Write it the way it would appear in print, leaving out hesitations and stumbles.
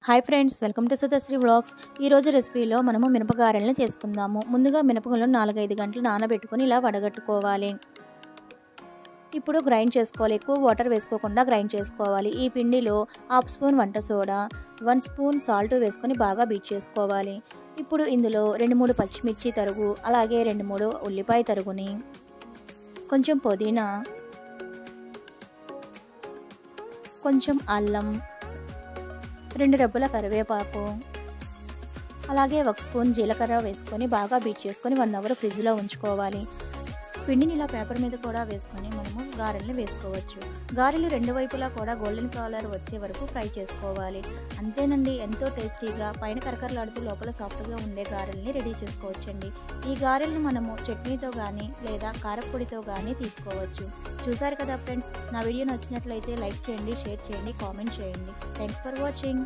Hi friends, welcome to Sudhashri vlogs. ఈరోజు రెసిపీలో మనము మినపగారెలను చేసుకుందాము. ముందుగా మినపగుళ్ళను 4-5 గంటలు నానబెట్టుకొని ఇలా వడగట్టుకోవాలి. ఇప్పుడు గ్రైండ్ చేసుకోవాలి. ఎక్కువ వాటర్ వేసుకోకుండా గ్రైండ్ చేసుకోవాలి. ఈ పిండిలో 1/2 స్పూన్ వంట సోడా, 1 స్పూన్ సాల్ట్ వేసుకొని బాగా బీట్ చేసుకోవాలి. ఇప్పుడు ఇందులో 2-3 పచ్చిమిర్చి తరుగు, అలాగే 2-3 ఉల్లిపాయ తరుగుని, కొంచెం పుదీనా, కొంచెం అల్లం, 2 రెబ్బల కరివేపాకు, అలాగే 1 స్పూన్ జీలకర్ర వేసుకొని బాగా బీట్ చేసుకొని 1 అవర్ ఫ్రిడ్జ్లో ఉంచుకోవాలి. పిండిని ఇలా పేపర్ మీద కూడా వేసుకొని మనము గారెల్ని వేసుకోవచ్చు. గారెలు 2 వైపులా కూడా గోల్డెన్ కలర్ వచ్చే వరకు ఫ్రై చేసుకోవాలి. అంతేనండి, ఎంతో టేస్టీగా పైన కరకరలాడుతూ లోపల సాఫ్ట్గా ఉండే గారెల్ని రెడీ చేసుకోవచ్చండి. ఈ గారెలను మనము చట్నీతో కానీ లేదా కారపొడితో కానీ తీసుకోవచ్చు. చూసారు కదా ఫ్రెండ్స్, నా వీడియో నచ్చినట్లయితే లైక్ చేయండి, షేర్ చేయండి, కామెంట్ చేయండి. Thanks for watching.